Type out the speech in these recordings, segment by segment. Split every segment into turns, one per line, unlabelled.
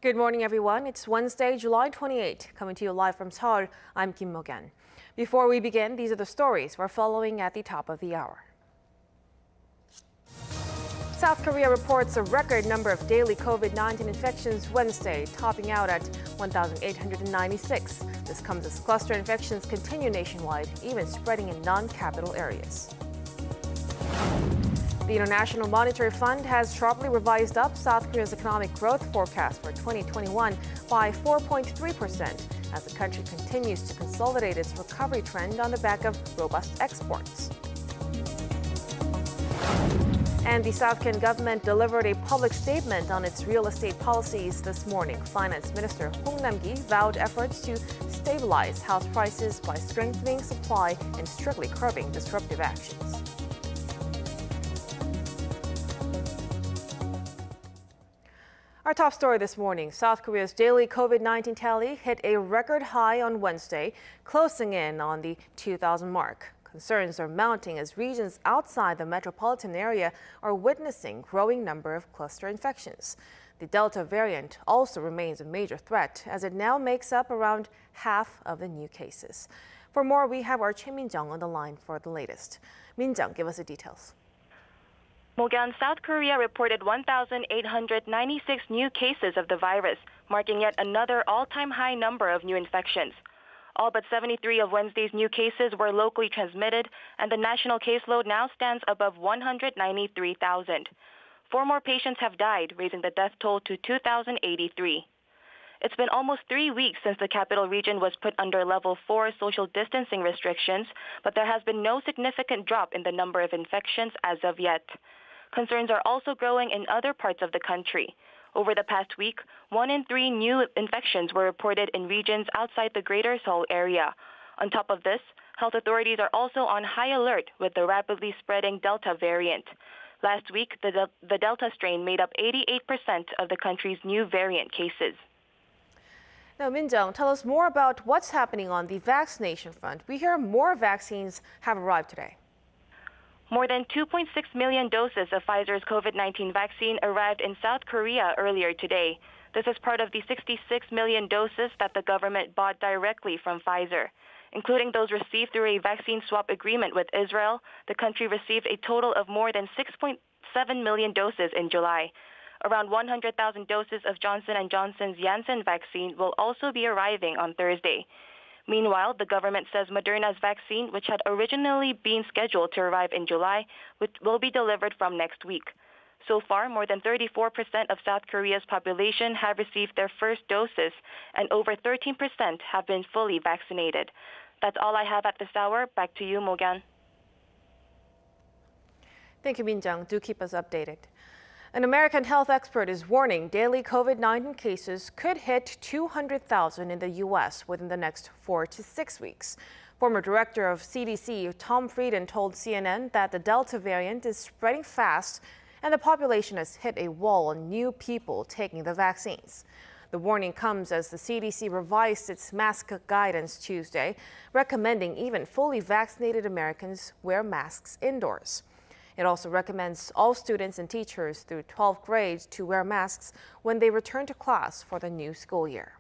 Good morning, everyone. It's Wednesday, July 28. Coming to you live from Seoul, I'm Kim Mo-gan. Before we begin, these are the stories we're following at the top of the hour. South Korea reports a record number of daily COVID-19 infections Wednesday, topping out at 1,896. This comes as cluster infections continue nationwide, even spreading in non-capital areas. The International Monetary Fund has sharply revised up South Korea's economic growth forecast for 2021 by 4.3% as the country continues to consolidate its recovery trend on the back of robust exports. And the South Korean government delivered a public statement on its real estate policies this morning. Finance Minister Hong Nam-gi vowed efforts to stabilize house prices by strengthening supply and strictly curbing disruptive actions. Our top story this morning, South Korea's daily COVID-19 tally hit a record high on Wednesday, closing in on the 2,000 mark. Concerns are mounting as regions outside the metropolitan area are witnessing growing number of cluster infections. The Delta variant also remains a major threat as it now makes up around half of the new cases. For more, we have our Choi Min-jung on the line for the latest. Min-jung, give us the details.
Mo-gan, South Korea reported 1,896 new cases of the virus, marking yet another all-time high number of new infections. All but 73 of Wednesday's new cases were locally transmitted, and the national caseload now stands above 193,000. 4 more patients have died, raising the death toll to 2,083. It's been almost 3 weeks since the capital region was put under level 4 social distancing restrictions, but there has been no significant drop in the number of infections as of yet. Concerns are also growing in other parts of the country. Over the past week, 1 in 3 new infections were reported in regions outside the Greater Seoul area. On top of this, health authorities are also on high alert with the rapidly spreading Delta variant. Last week, the Delta strain made up 88% of the country's new variant cases.
Now, Min-jung, tell us more about what's happening on the vaccination front. We hear more vaccines have arrived today.
More than 2.6 million doses of Pfizer's COVID-19 vaccine arrived in South Korea earlier today. This is part of the 66 million doses that the government bought directly from Pfizer. Including those received through a vaccine swap agreement with Israel, the country received a total of more than 6.7 million doses in July. Around 100,000 doses of Johnson & Johnson's Janssen vaccine will also be arriving on Thursday. Meanwhile, the government says Moderna's vaccine, which had originally been scheduled to arrive in July, will be delivered from next week. So far, more than 34% of South Korea's population have received their first doses, and over 13% have been fully vaccinated. That's all I have at this hour. Back to you, Mo-gan.
Thank you, Min-jung. Do keep us updated. An American health expert is warning daily COVID-19 cases could hit 200,000 in the U.S. within the next 4 to 6 weeks. Former director of CDC Tom Frieden told CNN that the Delta variant is spreading fast and the population has hit a wall on new people taking the vaccines. The warning comes as the CDC revised its mask guidance Tuesday, recommending even fully vaccinated Americans wear masks indoors. It also recommends all students and teachers through 12th grade to wear masks when they return to class for the new school year.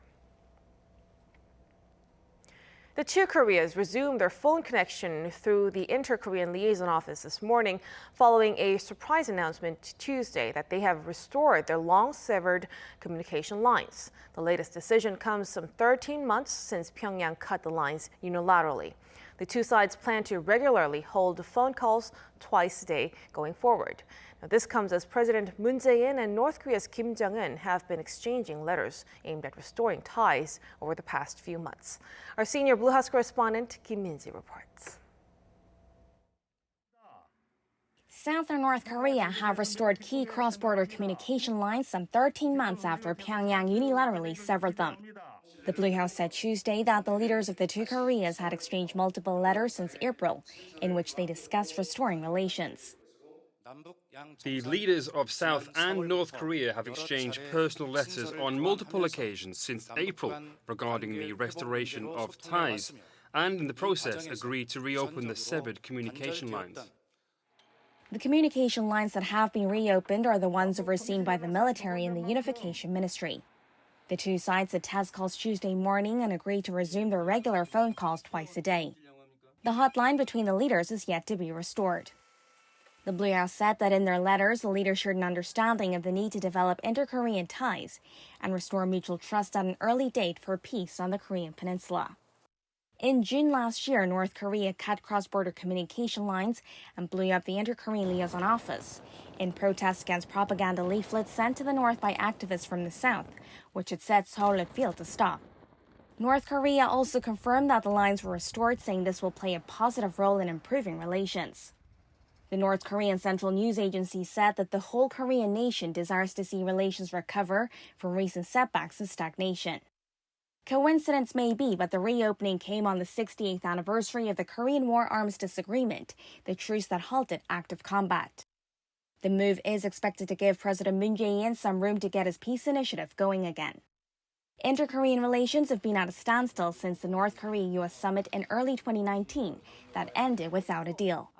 The two Koreas resumed their phone connection through the Inter-Korean Liaison Office this morning, following a surprise announcement Tuesday that they have restored their long-severed communication lines. The latest decision comes some 13 months since Pyongyang cut the lines unilaterally. The two sides plan to regularly hold phone calls twice a day going forward. Now, this comes as President Moon Jae-in and North Korea's Kim Jong-un have been exchanging letters aimed at restoring ties over the past few months. Our senior Blue House correspondent Kim Min-ji reports.
South and North Korea have restored key cross-border communication lines some 13 months after Pyongyang unilaterally severed them. The Blue House said Tuesday that the leaders of the two Koreas had exchanged multiple letters since April, in which they discussed restoring relations.
The leaders of South and North Korea have exchanged personal letters on multiple occasions since April regarding the restoration of ties, and in the process agreed to reopen the severed communication lines.
The communication lines that have been reopened are the ones overseen by the military and the Unification Ministry. The two sides had test calls Tuesday morning and agreed to resume their regular phone calls twice a day. The hotline between the leaders is yet to be restored. The Blue House said that in their letters, the leaders shared an understanding of the need to develop inter-Korean ties and restore mutual trust at an early date for peace on the Korean peninsula. In June last year, North Korea cut cross-border communication lines and blew up the Inter-Korean Liaison Office in protest against propaganda leaflets sent to the north by activists from the south, which it said Seoul had failed to stop. North Korea also confirmed that the lines were restored, saying this will play a positive role in improving relations. The North Korean Central News Agency said that the whole Korean nation desires to see relations recover from recent setbacks and stagnation. Coincidence may be, but the reopening came on the 68th anniversary of the Korean War Armistice Agreement, the truce that halted active combat. The move is expected to give President Moon Jae-in some room to get his peace initiative going again. Inter-Korean relations have been at a standstill since the North Korea-US summit in early 2019 that ended without a deal.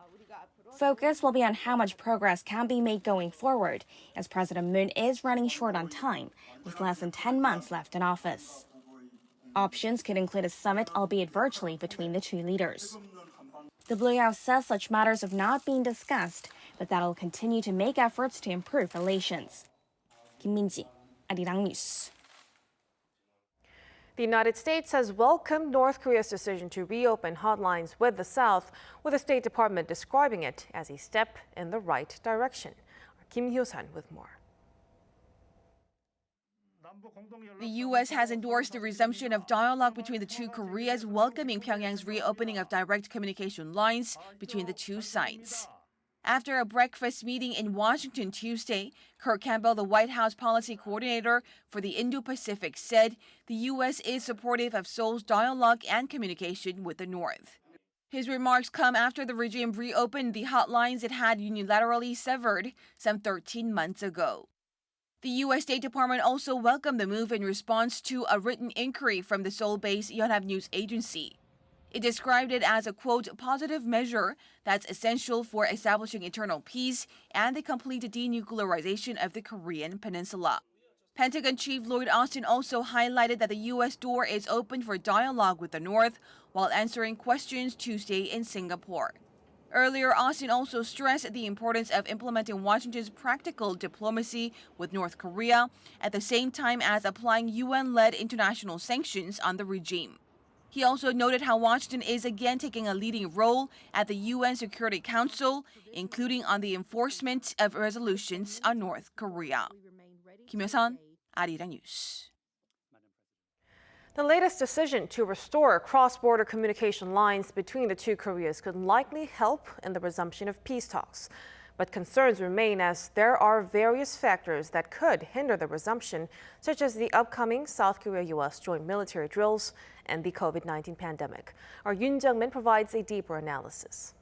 Focus will be on how much progress can be made going forward, as President Moon is running short on time, with less than 10 months left in office. Options could include a summit, albeit virtually, between the two leaders. The Blue House says such matters have not been discussed, but that it will continue to make efforts to improve relations. Kim Min-ji, Arirang News.
The United States has welcomed North Korea's decision to reopen hotlines with the South, with the State Department describing it as a step in the right direction. Kim Hyo-san with more.
The U.S. has endorsed the resumption of dialogue between the two Koreas, welcoming Pyongyang's reopening of direct communication lines between the two sides. After a breakfast meeting in Washington Tuesday, Campbell, the White House policy coordinator for the Indo-Pacific, said the U.S. is supportive of Seoul's dialogue and communication with the North. His remarks come after the regime reopened the hotlines it had unilaterally severed some 13 months ago. The U.S. State Department also welcomed the move in response to a written inquiry from the Seoul-based Yonhap News Agency. It described it as a, quote, positive measure that's essential for establishing internal peace and the complete denuclearization of the Korean peninsula. Pentagon Chief Lloyd Austin also highlighted that the U.S. door is open for dialogue with the North while answering questions Tuesday in Singapore. Earlier, Austin also stressed the importance of implementing Washington's practical diplomacy with North Korea at the same time as applying UN-led international sanctions on the regime. He also noted how Washington is again taking a leading role at the UN Security Council, including on the enforcement of resolutions on North Korea. Kim Hyo-sun, Arirang News.
The latest decision to restore cross-border communication lines between the two Koreas could likely help in the resumption of peace talks. But concerns remain as there are various factors that could hinder the resumption, such as the upcoming South Korea-US joint military drills and the COVID-19 pandemic. Our Yoon Jung-min provides a deeper analysis.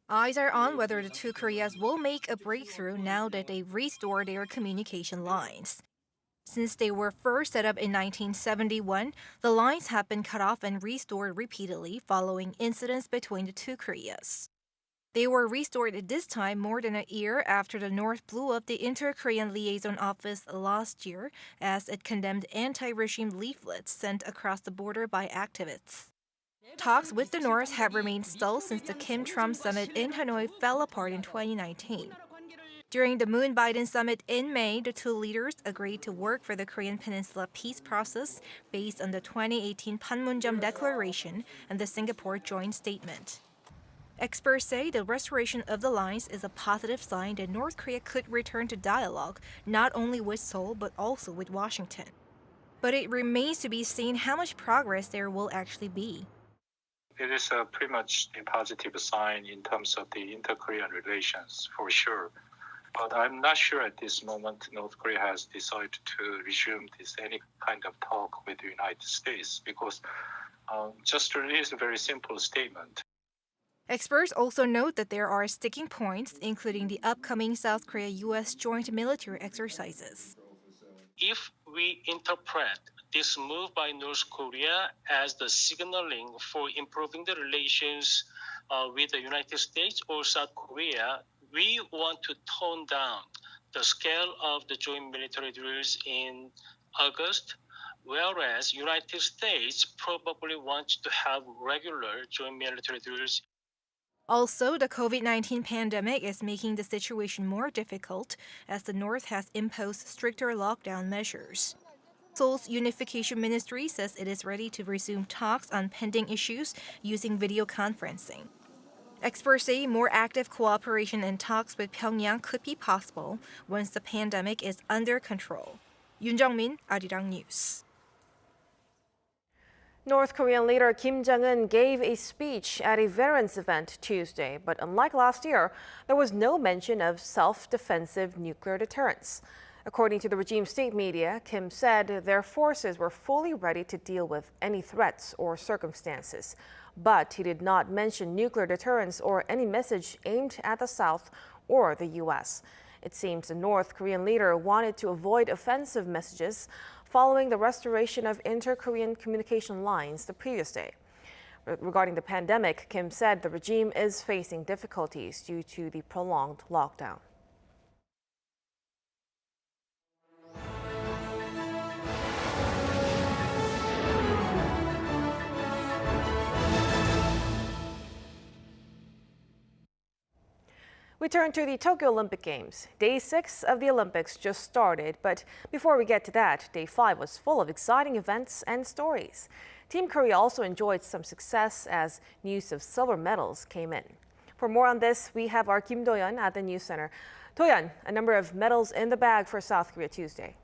Eyes are on whether the two Koreas will make a breakthrough now that they've restored their communication lines. Since they were first set up in 1971, the lines have been cut off and restored repeatedly following incidents between the two Koreas. They were restored this time more than a year after the North blew up the Inter-Korean Liaison Office last year as it condemned anti-regime leaflets sent across the border by activists. Talks with the North have remained stalled since the Kim-Trump summit in Hanoi fell apart in 2019. During the Moon-Biden summit in May, the two leaders agreed to work for the Korean Peninsula peace process based on the 2018 Panmunjom Declaration and the Singapore Joint Statement. Experts say the restoration of the lines is a positive sign that North Korea could return to dialogue not only with Seoul but also with Washington. But it remains to be seen how much progress there will actually be.
It is pretty much a positive sign in terms of the inter-Korean relations, for sure. But I'm not sure at this moment North Korea has decided to resume any kind of talk with the United States because just to release a very simple statement.
Experts also note that there are sticking points, including the upcoming South Korea-US joint military exercises.
If we interpret this move by North Korea as the signaling for improving the relations with the United States or South Korea, we want to tone down the scale of the joint military drills in August, whereas United States probably wants to have regular joint military drills.
Also, the COVID-19 pandemic is making the situation more difficult as the North has imposed stricter lockdown measures. Seoul's Unification Ministry says it is ready to resume talks on pending issues using video conferencing. Experts say more active cooperation and talks with Pyongyang could be possible once the pandemic is under control. Yoon Jung-min, Arirang News.
North Korean leader Kim Jong-un gave a speech at a veterans event Tuesday, but unlike last year, there was no mention of self-defensive nuclear deterrence. According to the regime state media, Kim said their forces were fully ready to deal with any threats or circumstances, but he did not mention nuclear deterrence or any message aimed at the South or the U.S. It seems the North Korean leader wanted to avoid offensive messages following the restoration of inter-Korean communication lines the previous day. Regarding the pandemic, Kim said the regime is facing difficulties due to the prolonged lockdown. We turn to the Tokyo Olympic Games. Day 6 of the Olympics just started, but before we get to that, Day 5 was full of exciting events and stories. Team Korea also enjoyed some success as news of silver medals came in. For more on this, we have our Kim Do-yeon at the News Center. Do-yeon, a number of medals in the bag for South Korea Tuesday.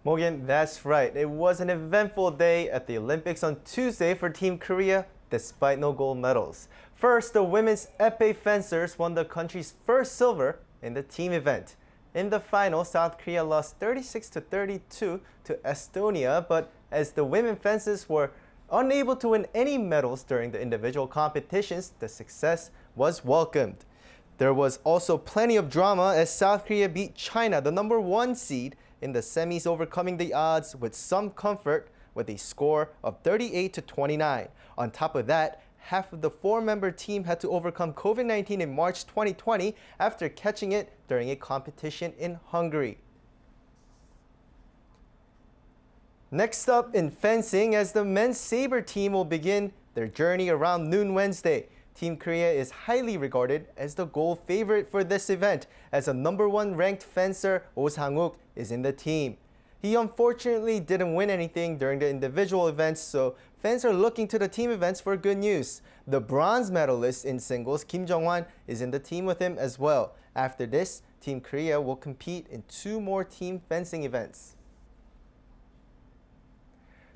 Morgan, that's right. It was an eventful day at the Olympics on Tuesday for Team Korea, despite no gold medals. First, the women's epee fencers won the country's first silver in the team event. In the final, South Korea lost 36-32 to Estonia, but as the women fencers were unable to win any medals during the individual competitions, the success was welcomed. There was also plenty of drama as South Korea beat China, the number 1 seed, in the semis, overcoming the odds with some comfort with a score of 38-29. On top of that, half of the 4-member team had to overcome COVID-19 in March 2020 after catching it during a competition in Hungary. Next up in fencing, as the men's sabre team will begin their journey around noon Wednesday. Team Korea is highly regarded as the gold favorite for this event, as the number 1 ranked fencer Oh Sang-uk is in the team. He unfortunately didn't win anything during the individual events, so fans are looking to the team events for good news. The bronze medalist in singles, Kim Jong-un, is in the team with him as well. After this, Team Korea will compete in 2 more team fencing events.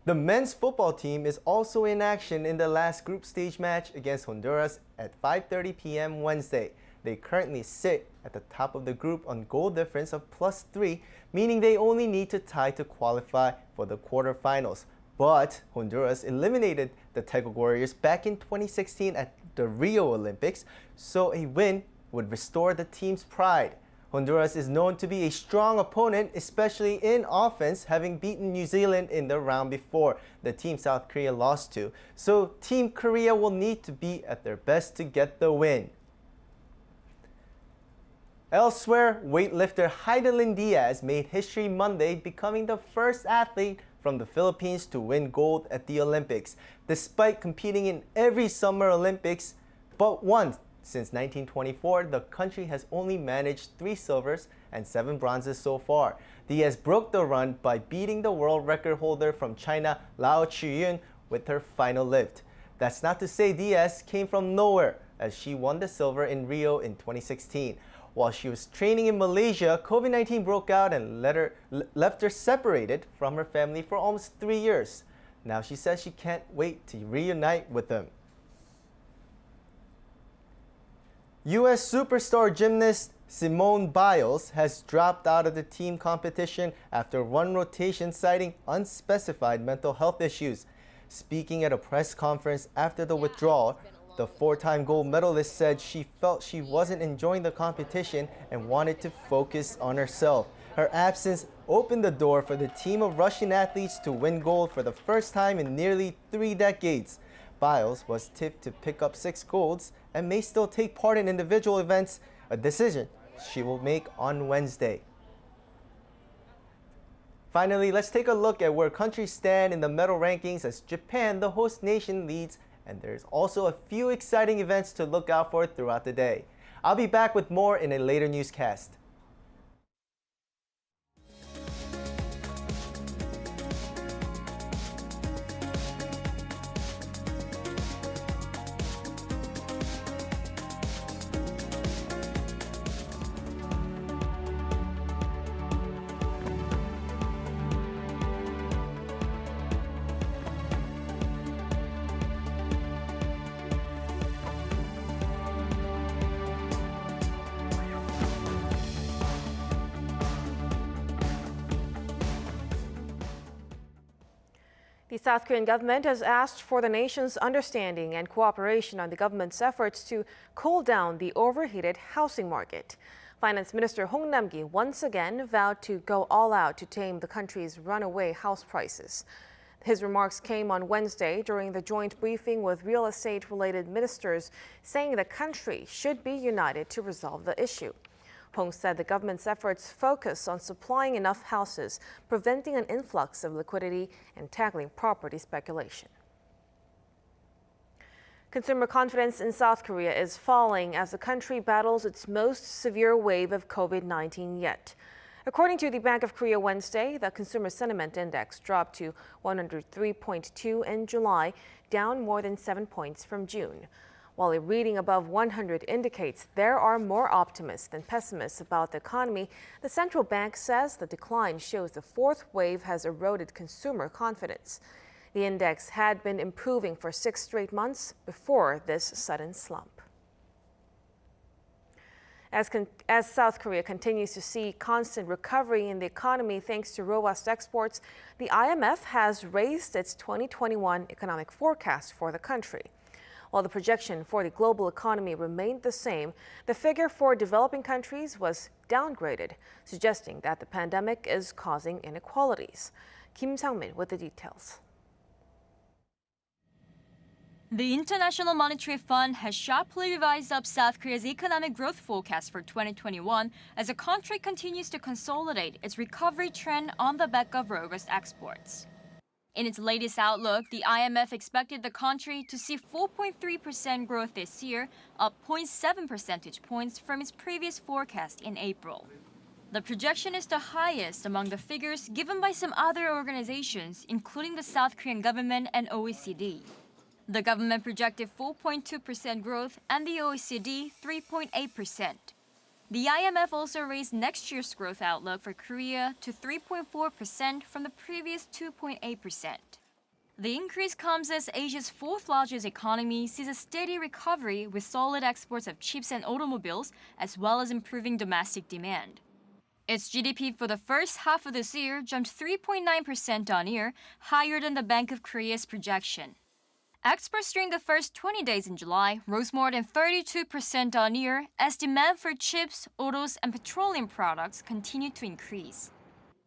The men's football team is also in action in the last group stage match against Honduras at 5:30 p.m. Wednesday. They currently sit at the top of the group on goal difference of +3, meaning they only need to tie to qualify for the quarterfinals. But Honduras eliminated the Taeguk Warriors back in 2016 at the Rio Olympics, so a win would restore the team's pride. Honduras is known to be a strong opponent, especially in offense, having beaten New Zealand in the round before, the team South Korea lost to. So Team Korea will need to be at their best to get the win. Elsewhere, weightlifter Hidilyn Diaz made history Monday, becoming the first athlete from the Philippines to win gold at the Olympics, despite competing in every Summer Olympics but once. Since 1924, the country has only managed 3 silvers and 7 bronzes so far. Diaz broke the run by beating the world record holder from China, Lao Chiyun, with her final lift. That's not to say Diaz came from nowhere, as she won the silver in Rio in 2016. While she was training in Malaysia, COVID-19 broke out and left her separated from her family for almost 3 years. Now she says she can't wait to reunite with them. U.S. superstar gymnast Simone Biles has dropped out of the team competition after one rotation citing unspecified mental health issues. Speaking at a press conference after the withdrawal, the 4-time gold medalist said she felt she wasn't enjoying the competition and wanted to focus on herself. Her absence opened the door for the team of Russian athletes to win gold for the first time in nearly 3 decades. Biles was tipped to pick up 6 golds and may still take part in individual events, a decision she will make on Wednesday. Finally, let's take a look at where countries stand in the medal rankings as Japan, the host nation, leads, and there's also a few exciting events to look out for throughout the day. I'll be back with more in a later newscast.
The South Korean government has asked for the nation's understanding and cooperation on the government's efforts to cool down the overheated housing market. Finance Minister Hong Nam-gi once again vowed to go all out to tame the country's runaway house prices. His remarks came on Wednesday during the joint briefing with real estate-related ministers, saying the country should be united to resolve the issue. Hong said the government's efforts focus on supplying enough houses, preventing an influx of liquidity, and tackling property speculation. Consumer confidence in South Korea is falling as the country battles its most severe wave of COVID-19 yet. According to the Bank of Korea Wednesday, the Consumer Sentiment Index dropped to 103.2 in July, down more than 7 points from June. While a reading above 100 indicates there are more optimists than pessimists about the economy, the central bank says the decline shows the fourth wave has eroded consumer confidence. The index had been improving for 6 straight months before this sudden slump. As South Korea continues to see constant recovery in the economy thanks to robust exports, the IMF has raised its 2021 economic forecast for the country. While the projection for the global economy remained the same, the figure for developing countries was downgraded, suggesting that the pandemic is causing inequalities. Kim Sang-min with the details.
The International Monetary Fund has sharply revised up South Korea's economic growth forecast for 2021 as the country continues to consolidate its recovery trend on the back of robust exports. In its latest outlook, the IMF expected the country to see 4.3% growth this year, up 0.7 percentage points from its previous forecast in April. The projection is the highest among the figures given by some other organizations, including the South Korean government and OECD. The government projected 4.2% growth and the OECD 3.8%. The IMF also raised next year's growth outlook for Korea to 3.4% from the previous 2.8%. The increase comes as Asia's fourth largest economy sees a steady recovery with solid exports of chips and automobiles, as well as improving domestic demand. Its GDP for the first half of this year jumped 3.9% on year, higher than the Bank of Korea's projection. Exports during the first 20 days in July rose more than 32% on year as demand for chips, autos, and petroleum products continued to increase.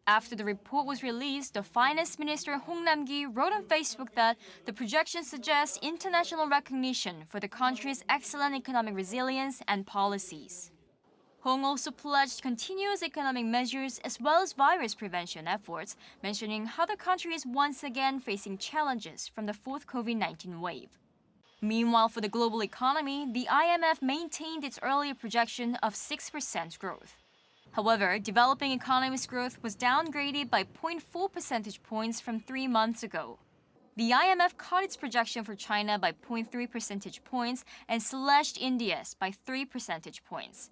After the report was released, the Finance Minister Hong Nam-gi wrote on Facebook that the projection suggests international recognition for the country's excellent economic resilience and policies. Hong also pledged continuous economic measures as well as virus prevention efforts, mentioning how the country is once again facing challenges from the fourth COVID-19 wave. Meanwhile, for the global economy, the IMF maintained its earlier projection of 6% growth. However, developing economies' growth was downgraded by 0.4 percentage points from 3 months ago. The IMF cut its projection for China by 0.3 percentage points and slashed India's by 3 percentage points.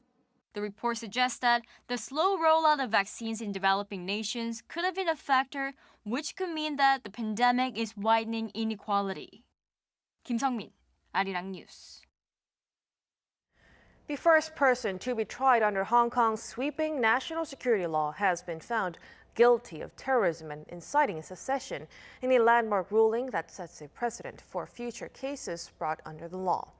The report suggests that the slow rollout of vaccines in developing nations could have been a factor, which could mean that the pandemic is widening inequality. Kim Sang-min, Arirang News.
The first person to be tried under Hong Kong's sweeping national security law has been found guilty of terrorism and inciting secession in a landmark ruling that sets a precedent for future cases brought under the law.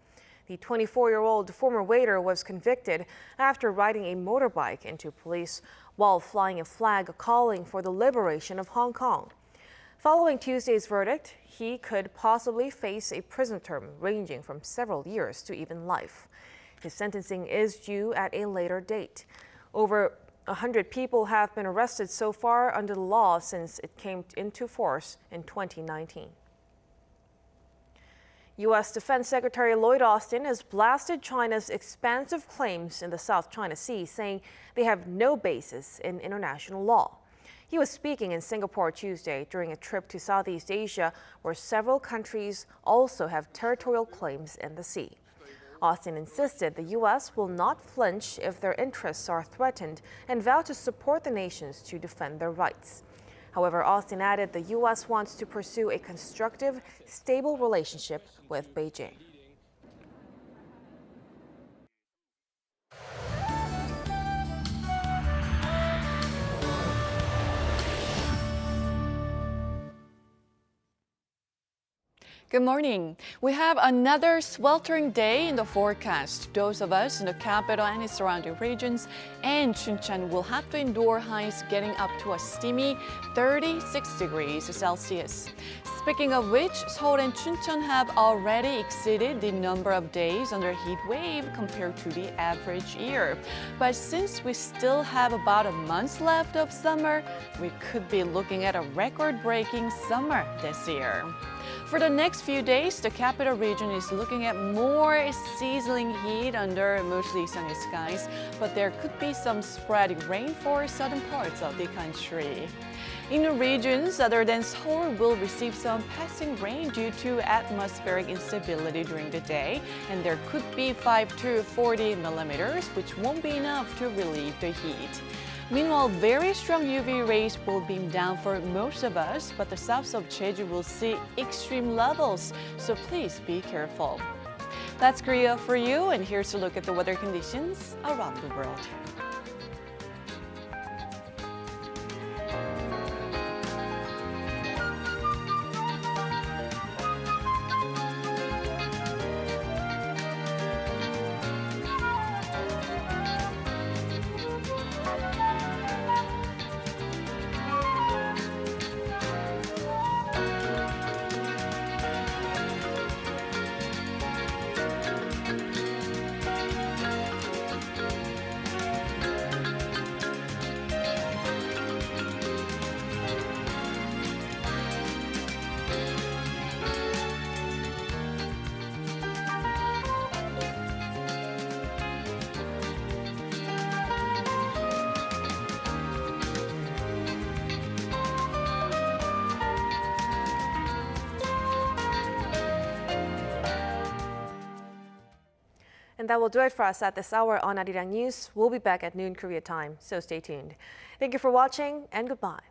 The 24-year-old former waiter was convicted after riding a motorbike into police while flying a flag calling for the liberation of Hong Kong. Following Tuesday's verdict, he could possibly face a prison term ranging from several years to even life. His sentencing is due at a later date. Over 100 people have been arrested so far under the law since it came into force in 2019. U.S. Defense Secretary Lloyd Austin has blasted China's expansive claims in the South China Sea, saying they have no basis in international law. He was speaking in Singapore Tuesday during a trip to Southeast Asia, where several countries also have territorial claims in the sea. Austin insisted the U.S. will not flinch if their interests are threatened and vowed to support the nations to defend their rights. However, Austin added the U.S. wants to pursue a constructive, stable relationship with Beijing.
Good morning. We have another sweltering day in the forecast. Those of us in the capital and its surrounding regions and Chuncheon will have to endure highs getting up to a steamy 36 degrees Celsius. Speaking of which, Seoul and Chuncheon have already exceeded the number of days under heat wave compared to the average year. But since we still have about a month left of summer, we could be looking at a record-breaking summer this year. For the next few days, the capital region is looking at more sizzling heat under mostly sunny skies, but there could be some sporadic rain for southern parts of the country. Inner regions other than Seoul will receive some passing rain due to atmospheric instability during the day, and there could be 5 to 40 millimeters, which won't be enough to relieve the heat. Meanwhile, very strong UV rays will beam down for most of us, but the south of Jeju will see extreme levels, so please be careful. That's Korea for you, and here's a look at the weather conditions around the world.
And that will do it for us at this hour on Arirang News. We'll be back at noon Korea time, so stay tuned. Thank you for watching and goodbye.